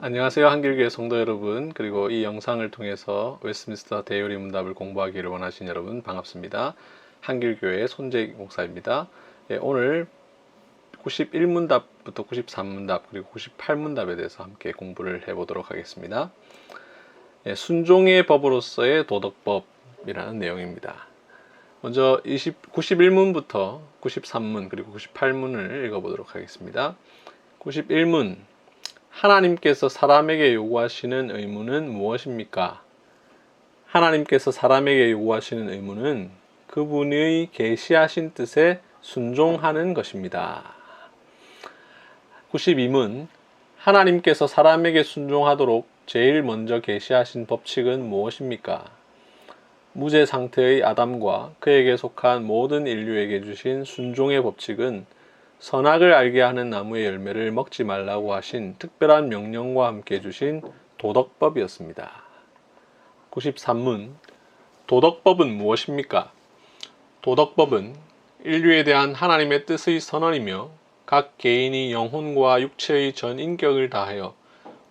안녕하세요. 한길교회 성도 여러분, 그리고 이 영상을 통해서 웨스트민스터 대요리 문답을 공부하기를 원하시는 여러분 반갑습니다. 한길교회 손재익 목사입니다. 오늘 91문답부터 93문답 그리고 98문답에 대해서 함께 공부를 해보도록 하겠습니다. 순종의 법으로서의 도덕법이라는 내용입니다. 먼저 91문부터 93문 그리고 98문을 읽어보도록 하겠습니다. 91문, 하나님께서 사람에게 요구하시는 의무는 무엇입니까? 하나님께서 사람에게 요구하시는 의무는 그분의 계시하신 뜻에 순종하는 것입니다. 92문, 하나님께서 사람에게 순종하도록 제일 먼저 계시하신 법칙은 무엇입니까? 무죄 상태의 아담과 그에게 속한 모든 인류에게 주신 순종의 법칙은 선악을 알게 하는 나무의 열매를 먹지 말라고 하신 특별한 명령과 함께 주신 도덕법이었습니다. 93문, 도덕법은 무엇입니까? 도덕법은 인류에 대한 하나님의 뜻의 선언이며 각 개인이 영혼과 육체의 전 인격을 다하여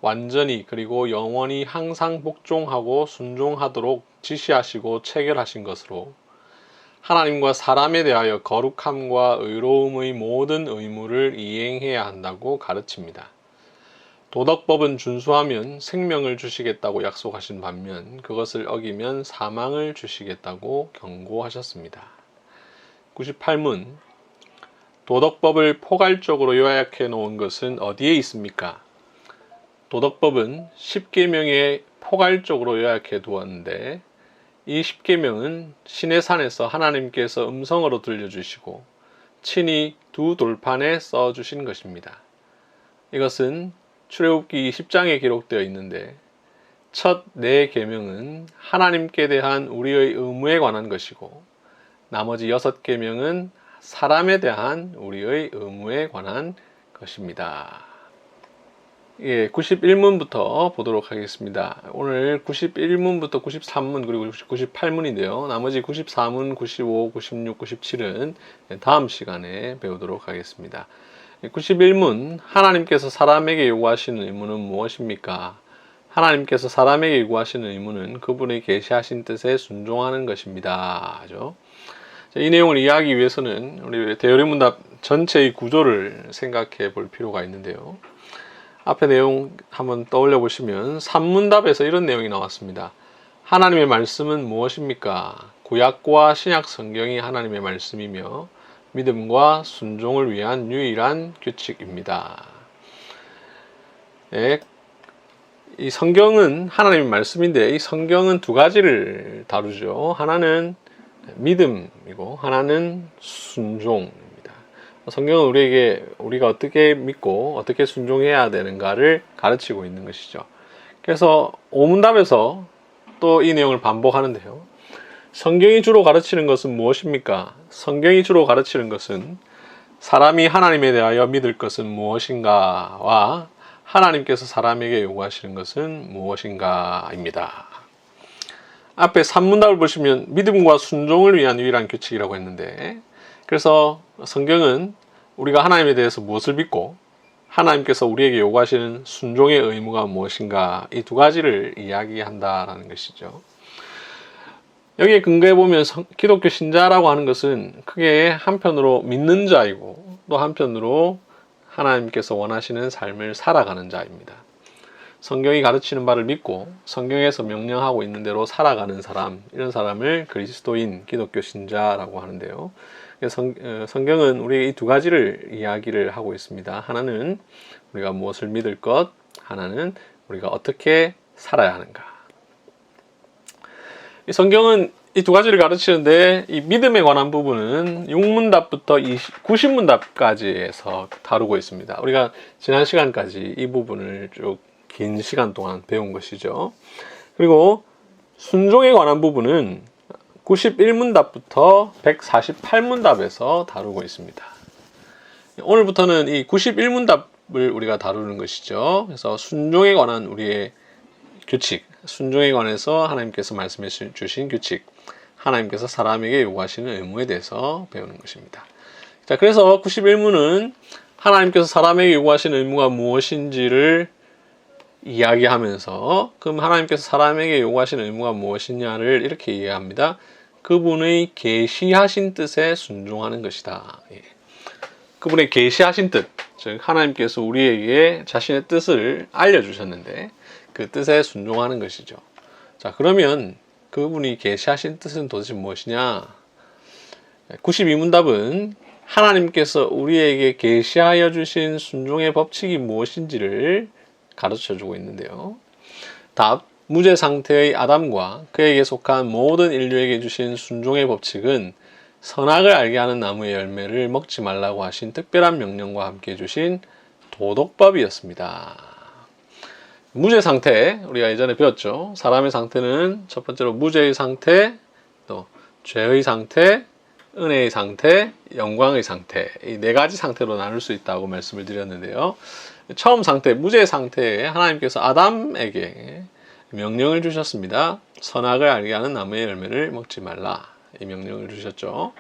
완전히 그리고 영원히 항상 복종하고 순종하도록 지시하시고 체결하신 것으로 하나님과 사람에 대하여 거룩함과 의로움의 모든 의무를 이행해야 한다고 가르칩니다. 도덕법은 준수하면 생명을 주시겠다고 약속하신 반면 그것을 어기면 사망을 주시겠다고 경고하셨습니다. 98문, 도덕법을 포괄적으로 요약해 놓은 것은 어디에 있습니까? 도덕법은 10계명에 포괄적으로 요약해 두었는데 이 10계명은 시내산에서 하나님께서 음성으로 들려주시고 친히 두 돌판에 써주신 것입니다. 이것은 출애굽기 10장에 기록되어 있는데 첫 4계명은 하나님께 대한 우리의 의무에 관한 것이고 나머지 6계명은 사람에 대한 우리의 의무에 관한 것입니다. 91문부터 보도록 하겠습니다. 오늘 91문부터 93문 그리고 98문인데요. 나머지 94문, 95, 96, 97은 다음 시간에 배우도록 하겠습니다. 91문, 하나님께서 사람에게 요구하시는 의무는 무엇입니까? 하나님께서 사람에게 요구하시는 의무는 그분의 계시하신 뜻에 순종하는 것입니다. 이 내용을 이해하기 위해서는 우리 대요리문답 전체의 구조를 생각해 볼 필요가 있는데요. 앞에 내용 한번 떠올려 보시면 3문답에서 이런 내용이 나왔습니다. 하나님의 말씀은 무엇입니까? 구약과 신약 성경이 하나님의 말씀이며 믿음과 순종을 위한 유일한 규칙입니다. 이 성경은 하나님의 말씀인데 이 성경은 두 가지를 다루죠. 하나는 믿음이고 하나는 순종. 성경은 우리가 어떻게 믿고 어떻게 순종해야 되는가를 가르치고 있는 것이죠. 그래서 5문답에서 또 이 내용을 반복하는데요. 성경이 주로 가르치는 것은 무엇입니까? 성경이 주로 가르치는 것은 사람이 하나님에 대하여 믿을 것은 무엇인가와 하나님께서 사람에게 요구하시는 것은 무엇인가입니다. 앞에 3문답을 보시면 믿음과 순종을 위한 유일한 규칙이라고 했는데 그래서 성경은 우리가 하나님에 대해서 무엇을 믿고 하나님께서 우리에게 요구하시는 순종의 의무가 무엇인가 이 두 가지를 이야기한다라는 것이죠. 여기에 근거해 보면 기독교 신자라고 하는 것은 크게 한편으로 믿는 자이고 또 한편으로 하나님께서 원하시는 삶을 살아가는 자입니다. 성경이 가르치는 바를 믿고 성경에서 명령하고 있는 대로 살아가는 사람, 이런 사람을 그리스도인, 기독교 신자라고 하는데요. 성경은 우리에게 이 두 가지를 이야기를 하고 있습니다. 하나는 우리가 무엇을 믿을 것, 하나는 우리가 어떻게 살아야 하는가. 이 성경은 이 두 가지를 가르치는데 이 믿음에 관한 부분은 6문답부터 90문답까지에서 다루고 있습니다. 우리가 지난 시간까지 이 부분을 쭉 긴 시간 동안 배운 것이죠. 그리고 순종에 관한 부분은 91문답부터 148문답에서 다루고 있습니다. 오늘부터는 이 91문답을 우리가 다루는 것이죠. 그래서 순종에 관한 우리의 규칙, 순종에 관해서 하나님께서 말씀해 주신 규칙, 하나님께서 사람에게 요구하시는 의무에 대해서 배우는 것입니다. 자, 그래서 91문은 하나님께서 사람에게 요구하시는 의무가 무엇인지를 이야기하면서 그럼 하나님께서 사람에게 요구하시는 의무가 무엇이냐를 이렇게 이해합니다. 그분의 계시하신 뜻에 순종하는 것이다. 예. 그분의 계시하신 뜻, 즉 하나님께서 우리에게 자신의 뜻을 알려주셨는데 그 뜻에 순종하는 것이죠. 자, 그러면 그분이 계시하신 뜻은 도대체 무엇이냐? 92문답은 하나님께서 우리에게 계시하여 주신 순종의 법칙이 무엇인지를 가르쳐주고 있는데요. 답, 무죄 상태의 아담과 그에게 속한 모든 인류에게 주신 순종의 법칙은 선악을 알게 하는 나무의 열매를 먹지 말라고 하신 특별한 명령과 함께 주신 도덕법이었습니다. 무죄 상태, 우리가 예전에 배웠죠. 사람의 상태는 첫 번째로 무죄의 상태, 또 죄의 상태, 은혜의 상태, 영광의 상태, 이 네 가지 상태로 나눌 수 있다고 말씀을 드렸는데요. 처음 상태, 무죄 상태에 하나님께서 아담에게 명령을 주셨습니다. 선악을 알게 하는 나무의 열매를 먹지 말라. 이 명령을 주셨죠.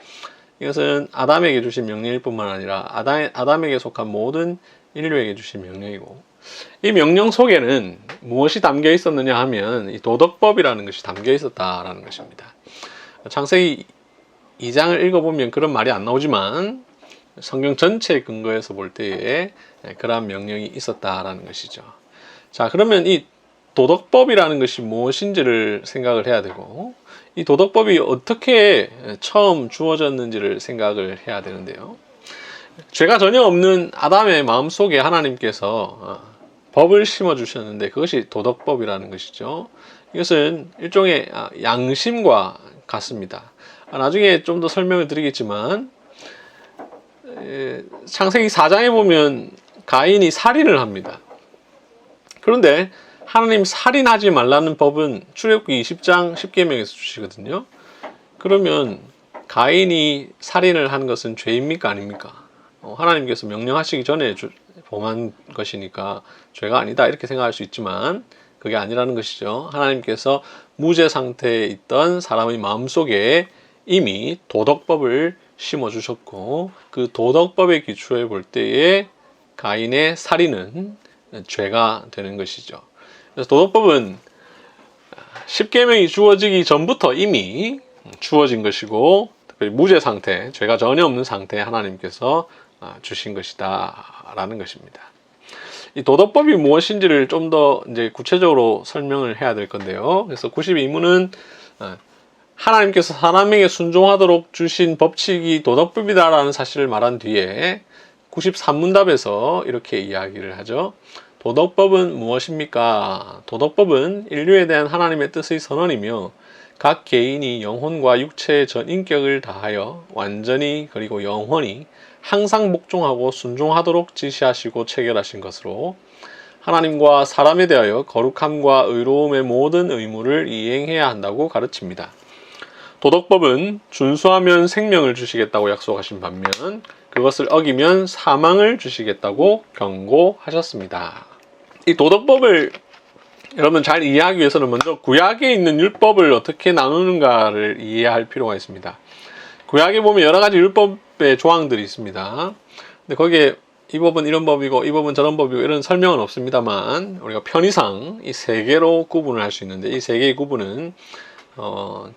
이것은 아담에게 주신 명령일 뿐만 아니라 아담에게 속한 모든 인류에게 주신 명령이고, 이 명령 속에는 무엇이 담겨 있었느냐 하면 이 도덕법이라는 것이 담겨 있었다라는 것입니다. 창세기 2장을 읽어보면 그런 말이 안 나오지만 성경 전체의 근거에서 볼 때에 그러한 명령이 있었다라는 것이죠. 자, 그러면 이 도덕법이라는 것이 무엇인지를 생각을 해야 되고, 이 도덕법이 어떻게 처음 주어졌는지를 생각을 해야 되는데요. 죄가 전혀 없는 아담의 마음속에 하나님께서 법을 심어 주셨는데 그것이 도덕법이라는 것이죠. 이것은 일종의 양심과 같습니다. 나중에 좀 더 설명을 드리겠지만, 창세기 4장에 보면 가인이 살인을 합니다. 그런데 하나님 살인하지 말라는 법은 출애굽기 20장 10계명에서 주시거든요. 그러면 가인이 살인을 한 것은 죄입니까 아닙니까? 하나님께서 명령하시기 전에 범한 것이니까 죄가 아니다 이렇게 생각할 수 있지만 그게 아니라는 것이죠. 하나님께서 무죄 상태에 있던 사람의 마음속에 이미 도덕법을 심어주셨고, 그 도덕법의 기초에 볼 때에 가인의 살인은 죄가 되는 것이죠. 그래서 도덕법은 10계명이 주어지기 전부터 이미 주어진 것이고, 특별히 무죄 상태, 죄가 전혀 없는 상태에 하나님께서 주신 것이다 라는 것입니다. 이 도덕법이 무엇인지를 좀 더 이제 구체적으로 설명을 해야 될 건데요. 그래서 92문은 하나님께서 사람에게 순종하도록 주신 법칙이 도덕법이다라는 사실을 말한 뒤에 93문답에서 이렇게 이야기를 하죠. 도덕법은 무엇입니까? 도덕법은 인류에 대한 하나님의 뜻의 선언이며 각 개인이 영혼과 육체의 전 인격을 다하여 완전히 그리고 영원히 항상 복종하고 순종하도록 지시하시고 체결하신 것으로 하나님과 사람에 대하여 거룩함과 의로움의 모든 의무를 이행해야 한다고 가르칩니다. 도덕법은 준수하면 생명을 주시겠다고 약속하신 반면 그것을 어기면 사망을 주시겠다고 경고하셨습니다. 이 도덕법을 여러분 잘 이해하기 위해서는 먼저 구약에 있는 율법을 어떻게 나누는가를 이해할 필요가 있습니다. 구약에 보면 여러 가지 율법의 조항들이 있습니다. 근데 거기에 이 법은 이런 법이고 이 법은 저런 법이고 이런 설명은 없습니다만 우리가 편의상 이 세 개로 구분을 할 수 있는데 이 세 개의 구분은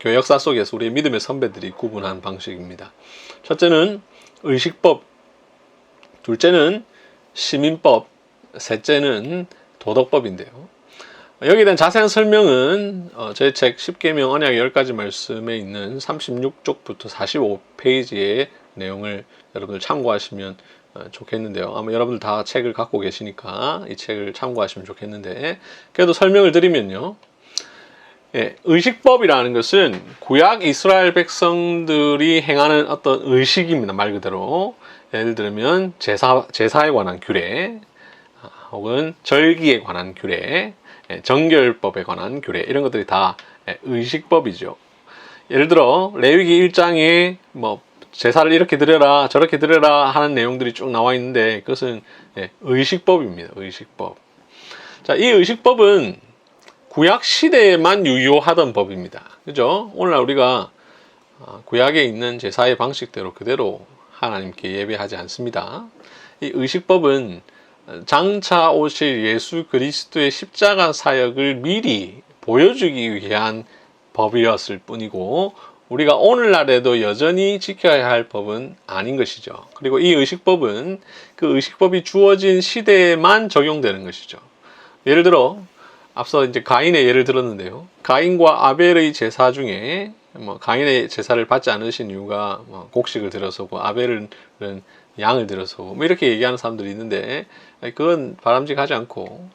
교회 역사 속에서 우리의 믿음의 선배들이 구분한 방식입니다. 첫째는 의식법, 둘째는 시민법, 셋째는 도덕법인데요. 여기에 대한 자세한 설명은 제 책 10계명 언약의 10가지 말씀에 있는 36쪽부터 45페이지의 내용을 여러분들 참고하시면 좋겠는데요. 아마 여러분들 다 책을 갖고 계시니까 이 책을 참고하시면 좋겠는데, 그래도 설명을 드리면요. 의식법이라는 것은 구약 이스라엘 백성들이 행하는 어떤 의식입니다. 말 그대로. 예를 들면 제사에 관한 규례, 혹은 절기에 관한 규례, 정결법에 관한 규례, 이런 것들이 다 의식법이죠. 예를 들어 레위기 1장에 뭐 제사를 이렇게 드려라 저렇게 드려라 하는 내용들이 쭉 나와 있는데 그것은 의식법입니다. 의식법. 자, 이 의식법은 구약 시대에만 유효하던 법입니다. 그죠? 오늘날 우리가 구약에 있는 제사의 방식대로 그대로 하나님께 예배하지 않습니다. 이 의식법은 장차 오실 예수 그리스도의 십자가 사역을 미리 보여주기 위한 법이었을 뿐이고 우리가 오늘날에도 여전히 지켜야 할 법은 아닌 것이죠. 그리고 이 의식법은 그 의식법이 주어진 시대에만 적용되는 것이죠. 예를 들어 앞서 이제 가인의 예를 들었는데요. 가인과 아벨의 제사 중에 가인의 제사를 받지 않으신 이유가 곡식을 들어서고 아벨은 양을 들어서고 이렇게 얘기하는 사람들이 있는데 그건 바람직하지 않고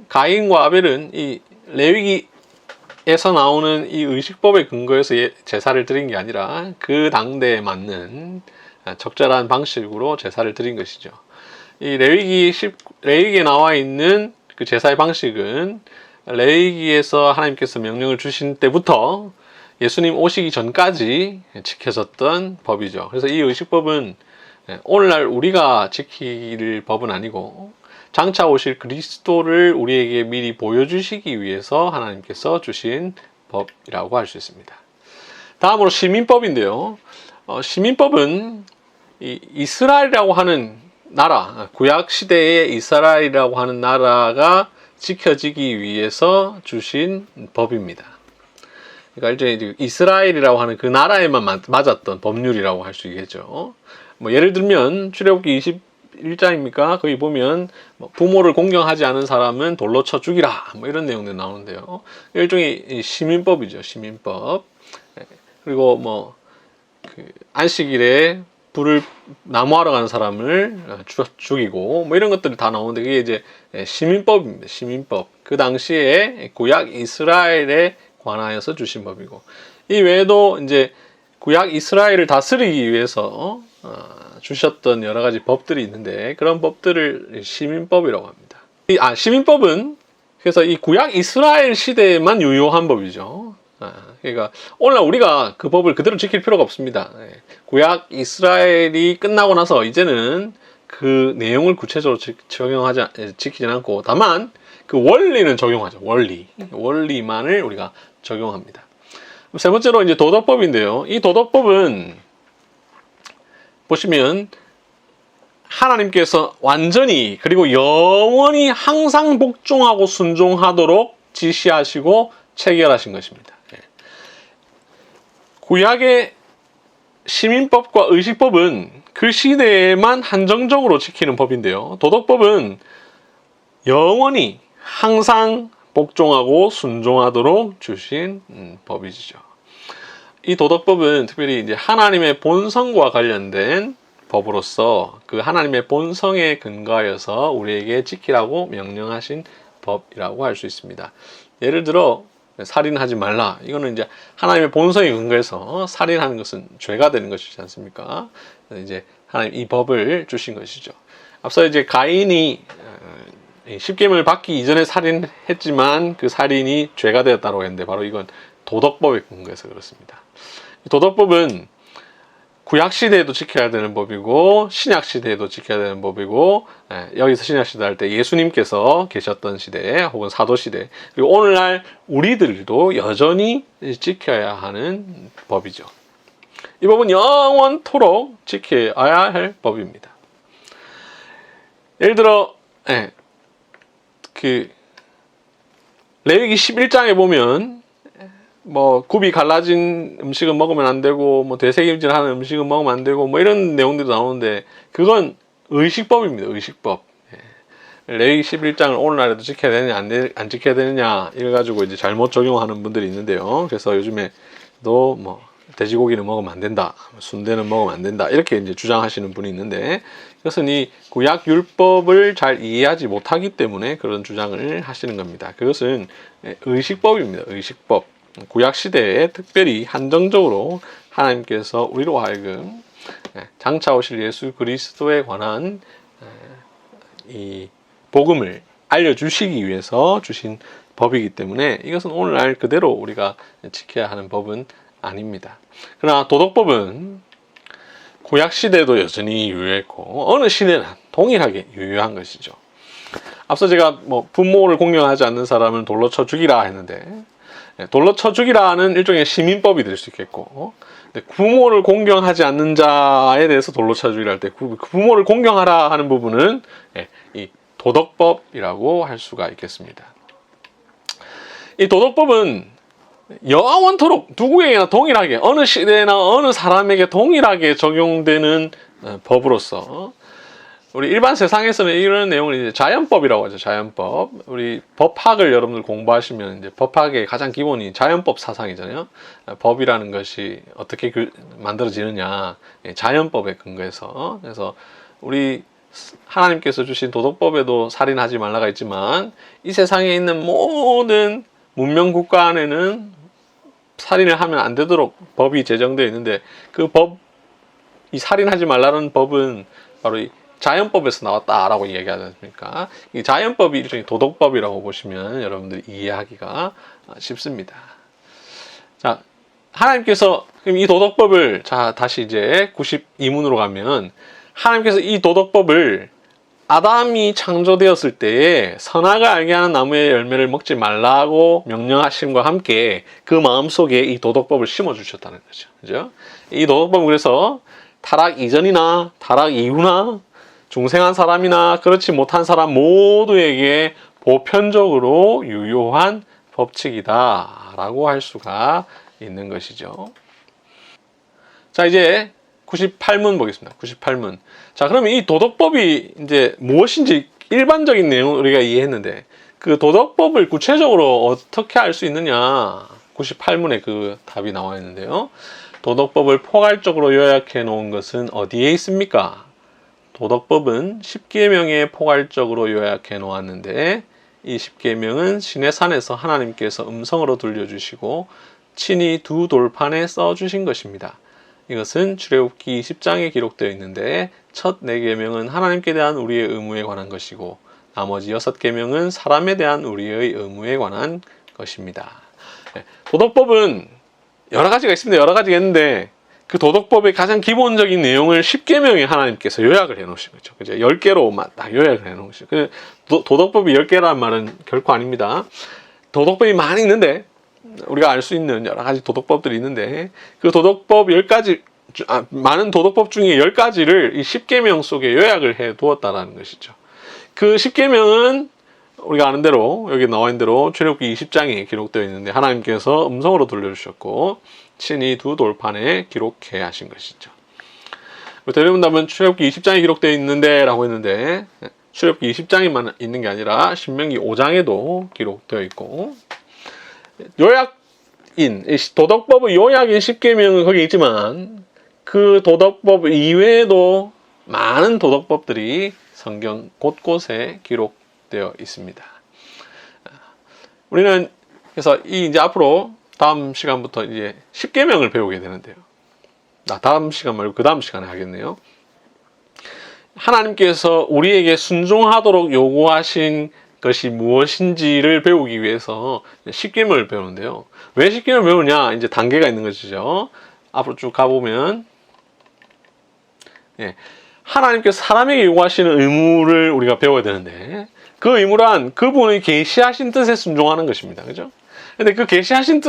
가인과 아벨은 이 레위기에서 나오는 이 의식법에 근거해서 제사를 드린 게 아니라 그 당대에 맞는 적절한 방식으로 제사를 드린 것이죠. 이 레위기에 나와 있는 그 제사의 방식은 레위기에서 하나님께서 명령을 주신 때부터 예수님 오시기 전까지 지켜졌던 법이죠. 그래서 이 의식법은 오늘날 우리가 지킬 법은 아니고 장차 오실 그리스도를 우리에게 미리 보여주시기 위해서 하나님께서 주신 법이라고 할 수 있습니다. 다음으로 시민법인데요. 시민법은 이스라엘이라고 하는 나라, 구약 시대의 이스라엘이라고 하는 나라가 지켜지기 위해서 주신 법입니다. 그러니까 이제 이스라엘이라고 하는 그 나라에만 맞았던 법률이라고 할 수 있겠죠. 예를 들면 출애굽기 21장입니까? 거기 보면 부모를 공경하지 않은 사람은 돌로 쳐 죽이라 이런 내용들이 나오는데요. 일종의 시민법이죠. 시민법. 그리고 그 안식일에 불을 나무하러 가는 사람을 죽이고 이런 것들이 다 나오는데 그게 이제 시민법입니다. 시민법. 그 당시에 구약 이스라엘에 관하여서 주신 법이고 이 외에도 이제 구약 이스라엘을 다스리기 위해서 주셨던 여러 가지 법들이 있는데 그런 법들을 시민법이라고 합니다. 시민법은 그래서 이 구약 이스라엘 시대에만 유효한 법이죠. 그러니까 오늘날 우리가 그 법을 그대로 지킬 필요가 없습니다. 구약 이스라엘이 끝나고 나서 이제는 그 내용을 구체적으로 지키지 않고 다만 그 원리는 적용하죠. 원리만을 우리가 적용합니다. 세 번째로 이제 도덕법인데요. 이 도덕법은 보시면 하나님께서 완전히 그리고 영원히 항상 복종하고 순종하도록 지시하시고 체결하신 것입니다. 구약의 시민법과 의식법은 그 시대에만 한정적으로 지키는 법인데요. 도덕법은 영원히 항상 복종하고 순종하도록 주신 법이죠. 이 도덕법은 특별히 이제 하나님의 본성과 관련된 법으로서 그 하나님의 본성에 근거하여서 우리에게 지키라고 명령하신 법이라고 할 수 있습니다. 예를 들어 살인하지 말라. 이거는 이제 하나님의 본성에 근거해서 살인하는 것은 죄가 되는 것이지 않습니까? 이제 하나님 이 법을 주신 것이죠. 앞서 이제 가인이 십계명을 받기 이전에 살인했지만 그 살인이 죄가 되었다고 했는데 바로 이건 도덕법에 근거해서 그렇습니다. 도덕법은 구약 시대에도 지켜야 되는 법이고 신약 시대에도 지켜야 되는 법이고 여기서 신약 시대 할 때 예수님께서 계셨던 시대 혹은 사도 시대 그리고 오늘날 우리들도 여전히 지켜야 하는 법이죠. 이 법은 영원토록 지켜야 할 법입니다. 예를 들어 그 레위기 11장에 보면 굽이 갈라진 음식은 먹으면 안 되고 되새김질하는 음식은 먹으면 안 되고 이런 내용들이 나오는데 그건 의식법입니다. 의식법. 레위기 11장을 오늘날에도 지켜야 되느냐 안 지켜야 되느냐 이래가지고 이제 잘못 적용하는 분들이 있는데요. 그래서 요즘에도 돼지고기는 먹으면 안 된다, 순대는 먹으면 안 된다 이렇게 이제 주장하시는 분이 있는데 그것은 이 구약 율법을 잘 이해하지 못하기 때문에 그런 주장을 하시는 겁니다. 그것은 의식법입니다. 의식법. 구약 시대에 특별히 한정적으로 하나님께서 우리로 하여금 장차 오실 예수 그리스도에 관한 이 복음을 알려주시기 위해서 주신 법이기 때문에 이것은 오늘날 그대로 우리가 지켜야 하는 법은 아닙니다. 그러나 도덕법은 구약 시대도 여전히 유효했고 어느 시대나 동일하게 유효한 것이죠. 앞서 제가 부모를 공경하지 않는 사람은 돌로 쳐 죽이라 했는데 돌로 쳐 죽이라는 일종의 시민법이 될 수 있겠고 부모를 공경하지 않는 자에 대해서 돌로 쳐주기를 할 때 부모를 공경하라 하는 부분은 이 도덕법이라고 할 수가 있겠습니다. 이 도덕법은 영원토록 누구에게나 동일하게 어느 시대나 어느 사람에게 동일하게 적용되는 법으로서 우리 일반 세상에서는 이런 내용을 이제 자연법이라고 하죠. 자연법. 우리 법학을 여러분들 공부하시면 이제 법학의 가장 기본이 자연법 사상이잖아요. 법이라는 것이 어떻게 만들어지느냐, 자연법에 근거해서. 그래서 우리 하나님께서 주신 도덕법에도 살인하지 말라가 있지만 이 세상에 있는 모든 문명 국가 안에는 살인을 하면 안 되도록 법이 제정되어 있는데 그 이 살인하지 말라는 법은 바로 이 자연법에서 나왔다라고 이야기하지 않습니까? 이 자연법이 일종의 도덕법이라고 보시면 여러분들이 이해하기가 쉽습니다. 자, 하나님께서 그럼 이 도덕법을 다시 이제 92문으로 가면 하나님께서 이 도덕법을 아담이 창조되었을 때에 선악을 알게 하는 나무의 열매를 먹지 말라고 명령하심과 함께 그 마음속에 이 도덕법을 심어주셨다는 거죠. 그죠? 이 도덕법은 그래서 타락 이전이나 타락 이후나 중생한 사람이나 그렇지 못한 사람 모두에게 보편적으로 유효한 법칙이다 라고 할 수가 있는 것이죠. 자, 이제 98문 보겠습니다. 98문. 자, 그러면 이 도덕법이 이제 무엇인지 일반적인 내용을 우리가 이해했는데 그 도덕법을 구체적으로 어떻게 알 수 있느냐 98문에 그 답이 나와 있는데요. 도덕법을 포괄적으로 요약해 놓은 것은 어디에 있습니까? 도덕법은 10계명에 포괄적으로 요약해 놓았는데 이 10계명은 시내산에서 하나님께서 음성으로 들려주시고 친히 두 돌판에 써주신 것입니다. 이것은 출애굽기 20장에 기록되어 있는데 첫 4계명은 하나님께 대한 우리의 의무에 관한 것이고 나머지 6계명은 사람에 대한 우리의 의무에 관한 것입니다. 도덕법은 여러 가지가 있습니다. 여러 가지가 있는데 그 도덕법의 가장 기본적인 내용을 10계명에 하나님께서 요약을 해 놓으신 거죠. 그죠? 10개로만 딱 요약을 해 놓으신 거죠. 도덕법이 10개라는 말은 결코 아닙니다. 도덕법이 많이 있는데 우리가 알 수 있는 여러 가지 도덕법들이 있는데 그 도덕법 10가지 많은 도덕법 중에 10가지를 이 10계명 속에 요약을 해 두었다라는 것이죠. 그 10계명은 우리가 아는 대로 여기 나와 있는 대로 출애굽기 20장에 기록되어 있는데 하나님께서 음성으로 들려주셨고 친히 두 돌판에 기록해 하신 것이죠. 대리문답은 출애굽기 20장에 기록되어 있는데 라고 했는데 출애굽기 20장에만 있는 게 아니라 신명기 5장에도 기록되어 있고 요약인 도덕법의 요약인 10계명은 거기 있지만 그 도덕법 이외에도 많은 도덕법들이 성경 곳곳에 기록되어 있습니다. 우리는 그래서 이제 앞으로 다음 시간부터 이제 10계명을 배우게 되는데요. 다음 시간 말고 그 다음 시간에 하겠네요. 하나님께서 우리에게 순종하도록 요구하신 것이 무엇인지를 배우기 위해서 10계명을 배우는데요. 왜 10계명을 배우냐? 이제 단계가 있는 것이죠. 앞으로 쭉 가보면 하나님께서 사람에게 요구하시는 의무를 우리가 배워야 되는데 그 의무란 그분의 계시하신 뜻에 순종하는 것입니다. 그죠? 근데 그 계시하신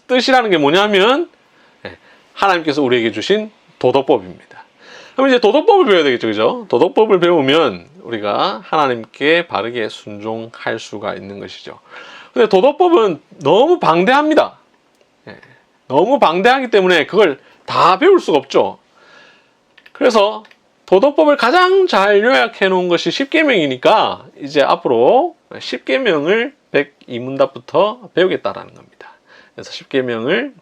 뜻이라는 게 뭐냐면 하나님께서 우리에게 주신 도덕법입니다. 그럼 이제 도덕법을 배워야 되겠죠. 그죠? 도덕법을 배우면 우리가 하나님께 바르게 순종할 수가 있는 것이죠. 근데 도덕법은 너무 방대합니다. 너무 방대하기 때문에 그걸 다 배울 수가 없죠. 그래서 도덕법을 가장 잘 요약해 놓은 것이 10계명이니까 이제 앞으로 10계명을 102문답부터 배우겠다라는 겁니다. 그래서 10계명을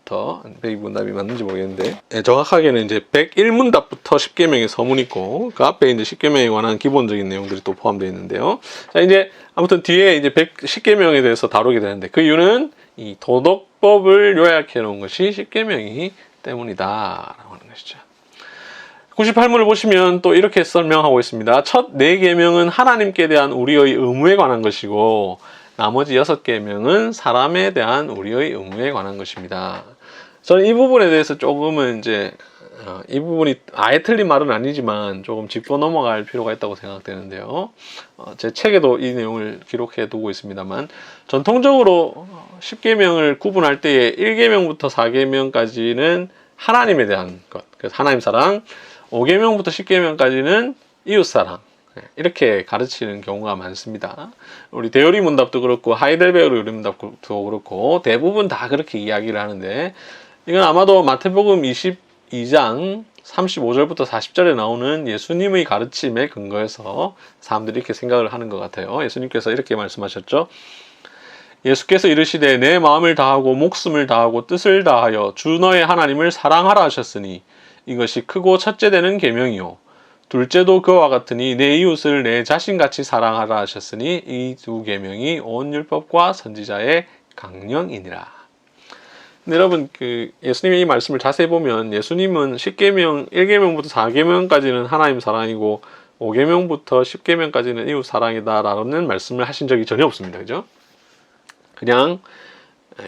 102문답이 맞는지 모르겠는데 정확하게는 이제 101문답부터 10계명의 서문이 있고 그 앞에 이제 10계명에 관한 기본적인 내용들이 또 포함되어 있는데요. 자, 이제 아무튼 뒤에 이제 10계명에 대해서 다루게 되는데 그 이유는 이 도덕법을 요약해 놓은 것이 10계명이기 때문이다라고 하는 것이죠. 98문을 보시면 또 이렇게 설명하고 있습니다. 첫 4계명은 하나님께 대한 우리의 의무에 관한 것이고 나머지 6계명은 사람에 대한 우리의 의무에 관한 것입니다. 저는 이 부분에 대해서 조금은 이제 이 부분이 아예 틀린 말은 아니지만 조금 짚고 넘어갈 필요가 있다고 생각되는데요. 제 책에도 이 내용을 기록해 두고 있습니다만, 전통적으로 10계명을 구분할 때에 1계명부터 4계명까지는 하나님에 대한 것, 그래서 하나님 사랑, 5계명부터 10계명까지는 이웃 사랑, 이렇게 가르치는 경우가 많습니다. 우리 대요리 문답도 그렇고 하이델베르 요리 문답도 그렇고 대부분 다 그렇게 이야기를 하는데, 이건 아마도 마태복음 22장 35절부터 40절에 나오는 예수님의 가르침에 근거해서 사람들이 이렇게 생각을 하는 것 같아요. 예수님께서 이렇게 말씀하셨죠. 예수께서 이르시되 내 마음을 다하고 목숨을 다하고 뜻을 다하여 주 너의 하나님을 사랑하라 하셨으니 이것이 크고 첫째 되는 계명이요 둘째도 그와 같으니 내 이웃을 내 자신같이 사랑하라 하셨으니 이 두 계명이 온 율법과 선지자의 강령이니라. 근데 여러분, 예수님의 이 말씀을 자세히 보면 예수님은 10계명, 1계명부터 4계명까지는 하나님 사랑이고 5계명부터 10계명까지는 이웃 사랑이다라는 말씀을 하신 적이 전혀 없습니다. 그죠? 그냥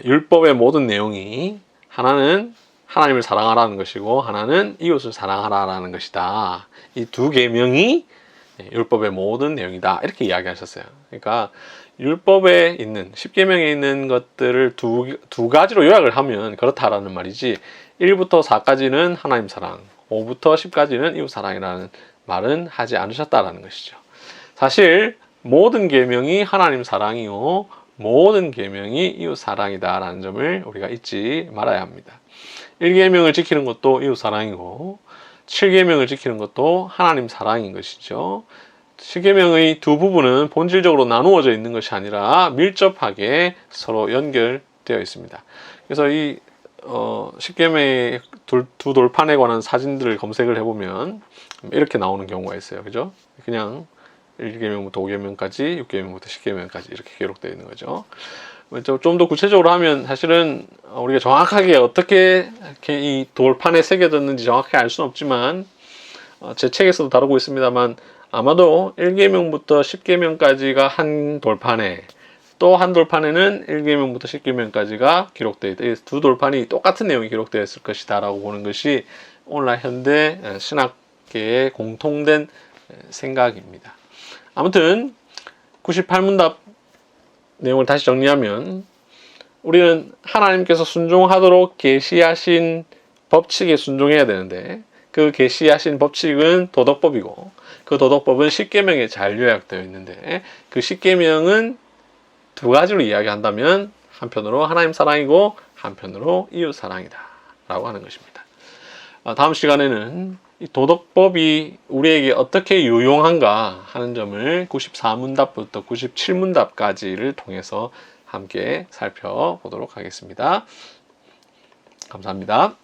율법의 모든 내용이 하나는 하나님을 사랑하라는 것이고 하나는 이웃을 사랑하라는 것이다. 이 두 계명이 율법의 모든 내용이다. 이렇게 이야기하셨어요. 그러니까 율법에 있는 10계명에 있는 것들을 두 가지로 요약을 하면 그렇다라는 말이지, 1부터 4까지는 하나님 사랑, 5부터 10까지는 이웃 사랑이라는 말은 하지 않으셨다라는 것이죠. 사실 모든 계명이 하나님 사랑이요 모든 계명이 이웃 사랑이다라는 점을 우리가 잊지 말아야 합니다. 1계명을 지키는 것도 이웃 사랑이고 7계명을 지키는 것도 하나님 사랑인 것이죠. 10계명의 두 부분은 본질적으로 나누어져 있는 것이 아니라 밀접하게 서로 연결되어 있습니다. 그래서 이 10계명의 두 돌판에 관한 사진들을 검색을 해보면 이렇게 나오는 경우가 있어요. 그죠? 그냥 1계명부터 5계명까지, 6계명부터 10계명까지 이렇게 기록되어 있는 거죠. 좀 더 구체적으로 하면 사실은 우리가 정확하게 어떻게 이렇게 이 돌판에 새겨졌는지 정확히 알 수는 없지만, 제 책에서도 다루고 있습니다만 아마도 1계명부터 10계명까지가 한 돌판에, 또 한 돌판에는 1계명부터 10계명까지가 기록되어 있다. 이 두 돌판이 똑같은 내용이 기록되어 있을 것이다 라고 보는 것이 오늘날 현대 신학계의 공통된 생각입니다. 아무튼 98문답 내용을 다시 정리하면, 우리는 하나님께서 순종하도록 계시하신 법칙에 순종해야 되는데, 그 계시하신 법칙은 도덕법이고 그 도덕법은 10계명에 잘 요약되어 있는데, 그 10계명은 두 가지로 이야기한다면 한편으로 하나님 사랑이고 한편으로 이웃 사랑이다 라고 하는 것입니다. 다음 시간에는 이 도덕법이 우리에게 어떻게 유용한가 하는 점을 94문답부터 97문답까지를 통해서 함께 살펴보도록 하겠습니다. 감사합니다.